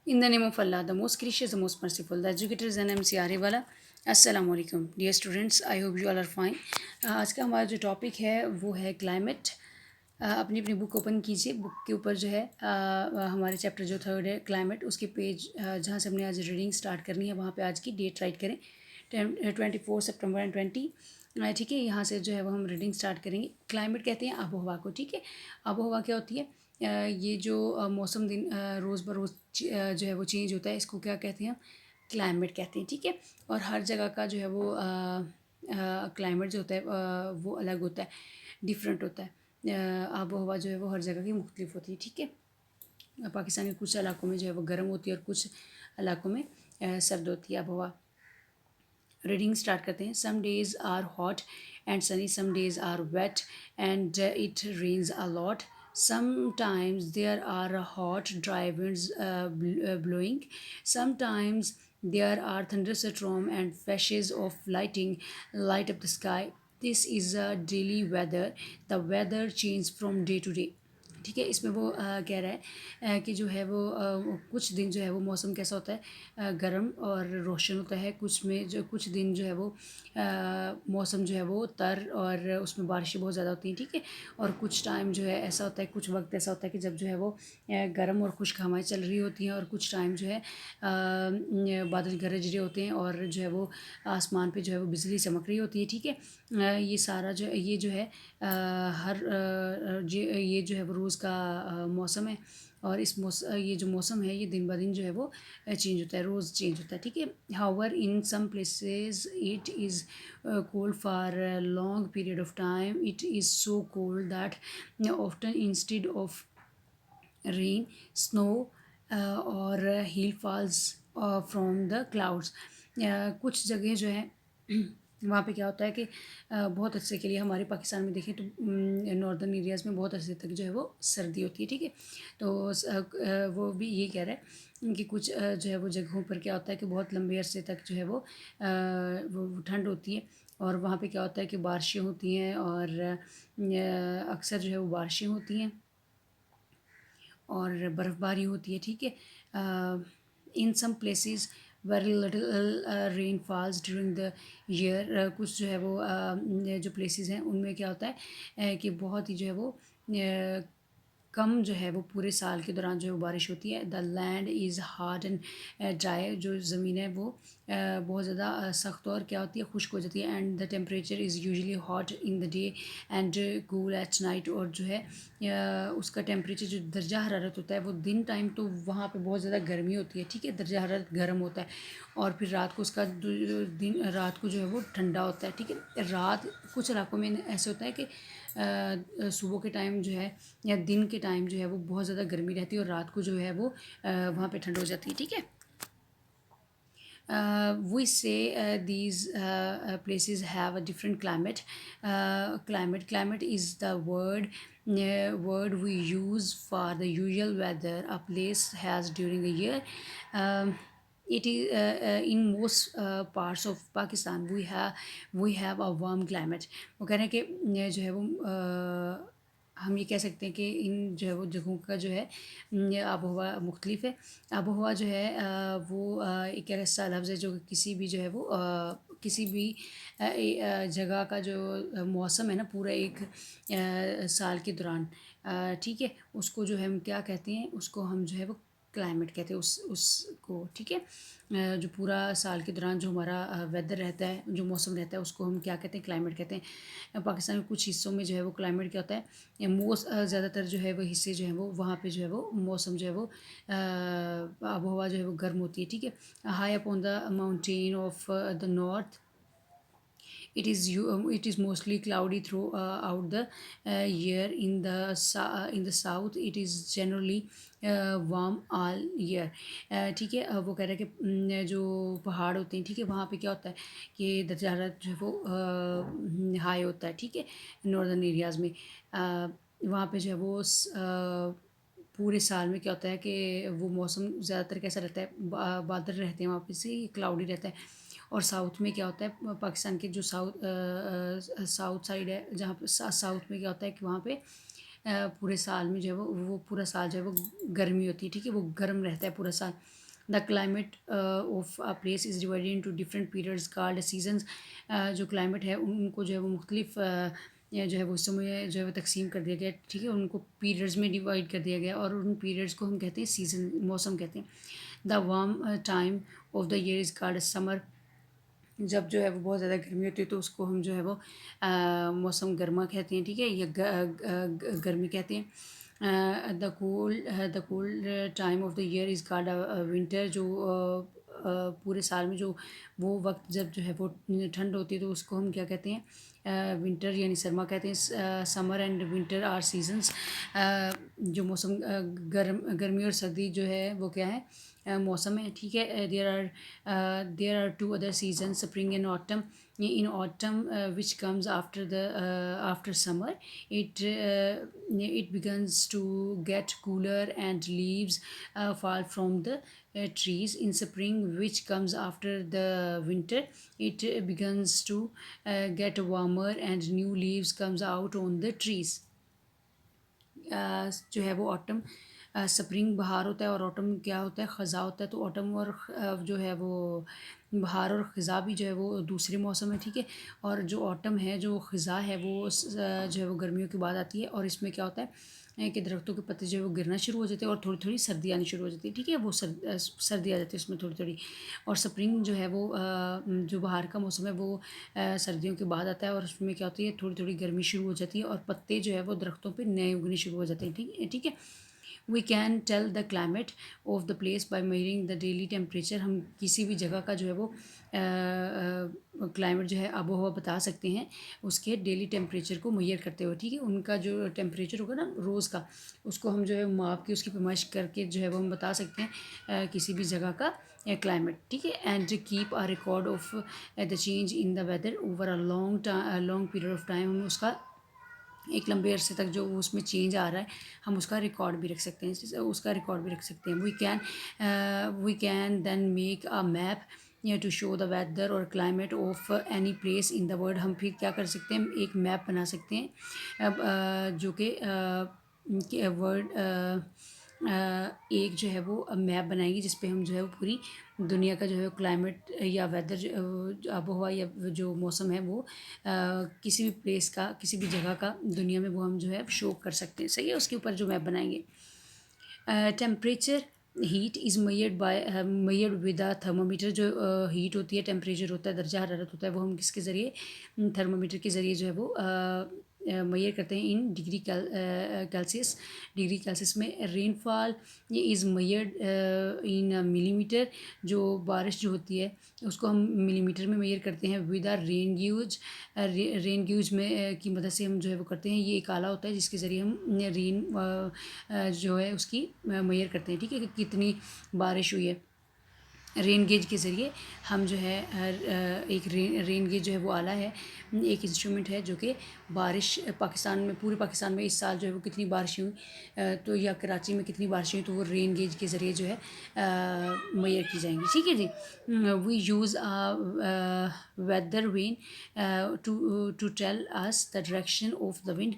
In the name of Allah, the most gracious, the most merciful, the educator is NMC Ariwala. अस्सलाम वालेकुम dear students, I hope you all are fine. आज का हमारा जो topic है वो है क्लाइमेट। अपनी अपनी बुक ओपन कीजिए। बुक के ऊपर जो है हमारे चैप्टर जो थर्ड है क्लाइमेट, उसके पेज जहाँ से हमने आज रीडिंग स्टार्ट करनी है वहाँ पे आज की डेट राइट करें 24 सितंबर एंड 20। ठीक है, यहाँ से जो है वो हम रीडिंग स्टार्ट करेंगे। क्लाइमेट कहते हैं आबो हवा को। ठीक है, आबो हवा क्या होती है? ये जो मौसम दिन रोज़ बरोज़ जो है वो चेंज होता है, इसको क्या कहते हैं? क्लाइमेट कहते हैं। ठीक है, और हर जगह का जो है वो क्लाइमेट जो होता है वो अलग होता है, डिफरेंट होता है। आबो हवा जो है वो हर जगह की मुख्तलिफ होती है। ठीक है, पाकिस्तान के कुछ इलाकों में जो है वो गर्म होती है और कुछ इलाकों में सर्द होती है आबो हवा। रीडिंग स्टार्ट करते हैं। Some days are hot and sunny, some days are wet and it rains a lot, sometimes there are hot dry winds blowing, sometimes there are thunderstorm and flashes of lightning light up the sky. This is a daily weather, the weather changes from day to day. ठीक है, इसमें वो कह रहा है कि जो है वो कुछ दिन जो है वो मौसम कैसा होता है, गर्म और रोशन होता है। कुछ में जो कुछ दिन जो है वो मौसम जो है वो तर और उसमें बारिशें बहुत ज़्यादा होती हैं। ठीक है, और कुछ टाइम जो है ऐसा होता है, कुछ वक्त ऐसा होता है कि जब जो है वो गर्म और खुश्क हवाएं चल रही होती हैं, और कुछ टाइम जो है बादल गरज रहे होते हैं और जो है वो आसमान पे जो है वो बिजली चमक रही होती है। ठीक है, ये सारा जो ये जो है ये जो है वो रोज़ का मौसम है। और ये जो मौसम है ये दिन ब दिन जो है वो चेंज होता है, रोज़ चेंज होता है। ठीक है, however in some places it is cold for long period of time, it is so cold that often instead of rain snow or hail falls from the clouds. कुछ जगह जो है वहाँ पे क्या होता है कि बहुत अरसे के लिए हमारे पाकिस्तान में देखें तो नॉर्दर्न एरियाज़ में बहुत अरसे तक जो है वो सर्दी होती है। ठीक है, तो वो भी ये कह रहा है कि कुछ जो है वो जगहों पर क्या होता है कि बहुत लंबे अरसे तक जो है वो ठंड होती है, और वहाँ पे क्या होता है कि बारिशें होती हैं, और अक्सर जो है वो बारिशें होती हैं और बर्फ़बारी होती है। ठीक है, in some places very little rain falls during the year. कुछ जो है वो जो प्लेसेस हैं उनमें क्या होता है कि बहुत ही जो है वो कम जो है वो पूरे साल के दौरान जो है वो बारिश होती है। The land is hard and dry, जो ज़मीन है वो बहुत ज़्यादा सख्त और क्या होती है, खुश्क हो जाती है। And the temperature is usually hot in the day and cool at night, और जो है उसका टेम्परेचर जो दर्जा हरारत होता है वो दिन टाइम तो वहाँ पे बहुत ज़्यादा गर्मी होती है। ठीक है, दर्जा हरारत गर्म होता है, और फिर रात को उसका दिन रात को जो है वो ठंडा होता है। ठीक है, रात कुछ इलाकों में ऐसे होता है कि सुबह के टाइम जो है या दिन के टाइम जो है वो बहुत ज़्यादा गर्मी रहती है, और रात को जो है वो वहाँ पे ठंड हो जाती है। ठीक है, we say these places have a different climate. Climate is the word we use for the usual weather a place has during a year. It is in most parts of Pakistan we have a warm climate. वो कह रहे हैं कि जो है वो हम ये कह सकते हैं कि इन जो है वो जगहों का जो है आबो हवा मुख्तलिफ है। आबो हवा जो है वो एक ऐसा लफ्ज़ है जो किसी भी जो है वो किसी भी जगह का जो मौसम है ना पूरा एक साल के दौरान, ठीक है, उसको जो है हम क्या कहते हैं, उसको हम जो है वो क्लाइमेट कहते हैं उसको। ठीक है, जो पूरा साल के दौरान जो हमारा वेदर रहता है, जो मौसम रहता है, उसको हम क्या कहते हैं, क्लाइमेट कहते हैं। पाकिस्तान के कुछ हिस्सों में जो है वो क्लाइमेट क्या होता है, ज़्यादातर जो है वो हिस्से जो हैं वो वहाँ पे जो है वो मौसम जो है वो आबो हवा जो है वो गर्म होती है। ठीक है, high up on the mountain of the north it is mostly cloudy throughout the year. In the south it is generally warm all year. ठीक है, वो कह रहा है कि जो पहाड़ होते हैं, ठीक है, वहाँ पे क्या होता है कि दर्जा हरारत जो है वो हाई होता है। ठीक है, नॉर्दर्न एरियाज़ में वहाँ पे जो है वो पूरे साल में क्या होता है कि वो मौसम ज़्यादातर कैसा रहता है, बादल रहते हैं वहाँ पे से क्लाउडी रहता है। और साउथ में क्या होता है, पाकिस्तान के जो साउथ साइड है, जहाँ पे साउथ में क्या होता है कि वहाँ पे पूरे साल में जो है वो पूरा साल जो है वो गर्मी होती है, ठीक है, वो गर्म रहता है पूरा साल। The climate of a place is divided into different periods called seasons. जो क्लाइमेट है उनको जो है वो मुख्तलिफ या जो है वो हिस्सों में जो है वो तकसीम कर दिया गया, ठीक है, उनको पीरियड्स में डिवाइड कर दिया गया और उन पीरियड्स को हम कहते हैं सीज़न, मौसम कहते हैं। The warm time of the year is called summer. जब जो है वो बहुत ज़्यादा गर्मी होती है तो उसको हम जो है वो मौसम गर्मा कहते हैं, ठीक है, या गर्मी कहते हैं। The cool time of the year is called winter. जो पूरे साल में जो वो वक्त जब जो है वो ठंड होती है तो उसको हम क्या कहते हैं, विंटर यानी सरमा कहते हैं। Summer and winter are seasons. जो मौसम गर्मी और सर्दी जो है वो क्या है, मौसम है, ठीक है। There are two other season, spring and autumn. in autumn, which comes after summer, it begins to get cooler and leaves fall from the trees. In spring, which comes after the winter, it begins to get warmer and new leaves comes out on the trees. जो है वो autumn, spring बहार होता है और autumn क्या होता है, ख़ज़ा होता है। तो ऑटम और जो है वो बहार और ख़ज़ा भी जो है वो दूसरे मौसम है, ठीक है। और जो ऑटम है, जो ख़ज़ा है, वो जो है वो गर्मियों के बाद आती है और इसमें क्या होता है कि दरख्तों के पत्ते जो है वो गिरना शुरू हो जाते हैं और थोड़ी थोड़ी सर्दी आनी शुरू हो जाती है, ठीक है, वो सर्दी आ जाती है उसमें थोड़ी थोड़ी। और स्प्रिंग जो है वो जो बाहर का मौसम है वो सर्दियों के बाद आता है और उसमें क्या होती है, थोड़ी थोड़ी गर्मी शुरू हो जाती है और पत्ते जो है वो दरख्तों पे नए उगने शुरू हो जाते हैं, ठीक है। We can tell the climate of the place by measuring the daily temperature. हम किसी भी जगह का जो है वो क्लाइमेट जो है आबो हवा बता सकते हैं उसके डेली टेम्परेचर को मुहैया करते हुए, ठीक है। उनका जो टेम्परेचर होगा ना रोज़ का, उसको हम जो है माप के उसकी पैमाइश करके जो है वो हम बता सकते हैं किसी भी जगह का क्लाइमेट, ठीक है। And keep a record of the change in the weather over a long period of time. हम उसका एक लंबे अरसे तक जो उसमें चेंज आ रहा है हम उसका रिकॉर्ड भी रख सकते हैं, उसका रिकॉर्ड भी रख सकते हैं। We can then make a map to show the weather or climate of any place in the world. हम फिर क्या कर सकते हैं, एक मैप बना सकते हैं जो कि वर्ल्ड एक जो है वो मैप बनाएंगे जिस पे हम जो है वो पूरी दुनिया का जो है क्लाइमेट या वेदर आबो हवा या जो मौसम है वो किसी भी प्लेस का, किसी भी जगह का दुनिया में वो हम जो है शो कर सकते हैं, सही है। उसके ऊपर जो मैप बनाएंगे। Temperature heat is measured with a thermometer. जो हीट होती है, टेम्परेचर होता है, दर्जा हरारत होता है, वो हम किसके ज़रिए, थर्मामीटर के ज़रिए जो है वो मैयर करते हैं इन कैल्सियस, डिग्री कैल्सियस में। रेनफॉल ये इज़ मैयर्ड इन मिलीमीटर। जो बारिश जो होती है उसको हम मिलीमीटर में मैयर करते हैं। विद आर रेन ग्यूज में की मदद से हम जो है वो करते हैं। ये एक आला होता है जिसके ज़रिए हम रेन जो है उसकी मैयर करते हैं, ठीक है, कि कितनी बारिश हुई है। रेन गेज के ज़रिए हम जो है एक रेन गेज जो है वो आला है, एक इंस्ट्रूमेंट है जो कि बारिश पाकिस्तान में, पूरे पाकिस्तान में इस साल जो है वो कितनी बारिश हुई तो या कराची में कितनी बारिश हुई तो वो रेन गेज के ज़रिए जो है मैयर की जाएंगी, ठीक है जी। We use weather vane to tell us the direction of the wind.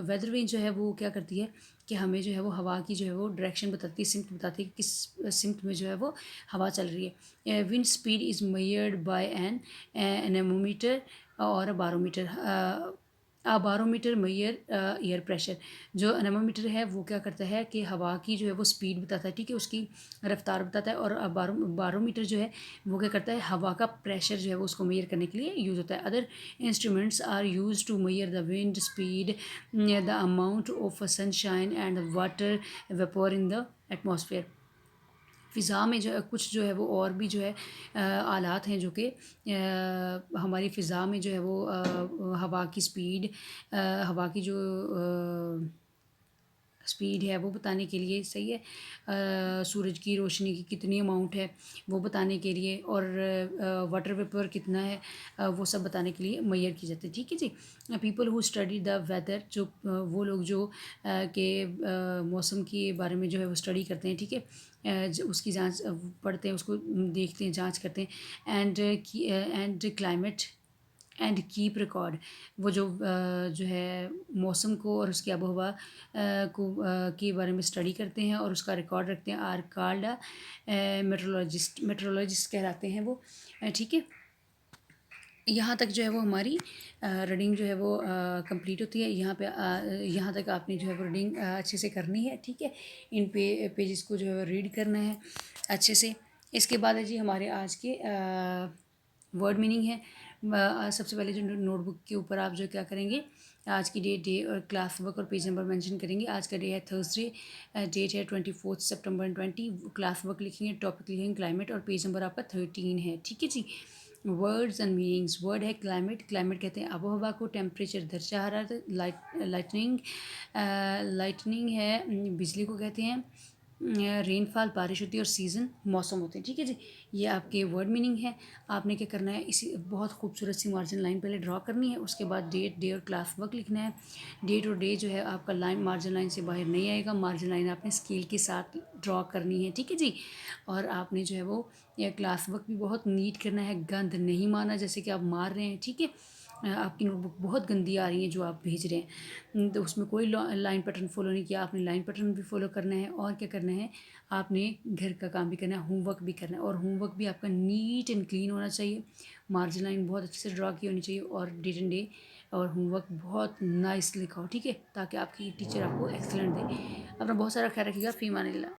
Weather vane जो है वो क्या करती है कि हमें जो है वो हवा की जो है वो डायरेक्शन बताती है, सिमत बताती है कि किस सिमत में जो है वो हवा चल रही है। Wind speed is measured by an anemometer और barometer. Barometer measure air pressure. जो एनेमोमीटर है वो क्या करता है कि हवा की जो है वो स्पीड बताता है, ठीक है, उसकी रफ्तार बताता है। और बारोमीटर जो है वो क्या करता है, हवा का प्रेशर जो है वो उसको मेजर करने के लिए यूज़ होता है। Other instruments are used to measure the wind speed, the amount of sunshine and water vapour in the atmosphere. फ़िज़ा में जो है कुछ जो है वो और भी जो है आलात हैं जो कि हमारी फ़िज़ा में जो है वो हवा की स्पीड, हवा की जो स्पीड है वो बताने के लिए, सही है, सूरज की रोशनी की कितनी अमाउंट है वो बताने के लिए, और वाटर वेपर कितना है वो सब बताने के लिए मैयर की जाती है, ठीक है जी। People who study the weather, जो वो लोग जो के मौसम के बारे में जो है वो स्टडी करते हैं, ठीक है, उसकी जांच पढ़ते हैं, उसको देखते हैं, जांच करते हैं। And climate and keep record. वो जो है मौसम को और उसकी आबो-हवा के बारे में स्टडी करते हैं और उसका रिकॉर्ड रखते हैं, आर कॉल्ड मेट्रोलॉजिस्ट। मेट्रोलॉजिस्ट कहलाते हैं वो। ठीक है, यहाँ तक जो है वो हमारी रीडिंग जो है वो कंप्लीट होती है। यहाँ तक आपने जो है वो रीडिंग अच्छे से करनी है। ठीक है, इन पेजेस को जो है वो रीड करना है अच्छे से। इसके बाद है जी हमारे आज के वर्ड मीनिंग है। सबसे पहले जो नोटबुक के ऊपर आप जो क्या करेंगे, आज की डेट, डे और क्लास वर्क और पेज नंबर मेंशन करेंगे। आज का डे है थर्सडे, डेट है 24 सितंबर 20। क्लास वर्क लिखेंगे, टॉपिक लिखेंगे क्लाइमेट और पेज नंबर आपका 13 है। ठीक है जी। Words and meanings. वर्ड है क्लाइमेट। क्लाइमेट कहते हैं आबो हवा को। टेम्परेचर दर्जा हरारत। लाइटनिंग, लाइटनिंग है बिजली को कहते हैं। रेनफॉल बारिश होती है और सीज़न मौसम होते हैं। ठीक है जी, ये आपके वर्ड मीनिंग है। आपने क्या करना है, इसी बहुत खूबसूरत सी मार्जिन लाइन पहले ड्रॉ करनी है। उसके बाद डेट, डे और क्लास वर्क लिखना है। डेट और डे जो है आपका लाइन मार्जिन लाइन से बाहर नहीं आएगा। मार्जिन लाइन आपने स्केल के साथ ड्रॉ करनी है। ठीक है जी। और आपने जो है वो या क्लास वर्क भी बहुत नीट करना है, गंद नहीं मारना जैसे कि आप मार रहे हैं। ठीक है, आपकी नोटबुक बहुत गंदी आ रही है जो आप भेज रहे हैं, तो उसमें कोई लाइन पैटर्न फॉलो नहीं किया आपने। लाइन पैटर्न भी फॉलो करना है और क्या करना है, आपने घर का काम भी करना है, होमवर्क भी करना है। और होमवर्क भी आपका नीट एंड क्लीन होना चाहिए। मार्जिन लाइन बहुत अच्छे से ड्रा की होनी चाहिए और डेट एंड डे और होमवर्क बहुत नाइस लिखा हो। ठीक है, ताकि आपकी टीचर आपको एक्सलेंट दे। अपना बहुत सारा ख्याल रखिएगा। फ़ी अमान अल्लाह।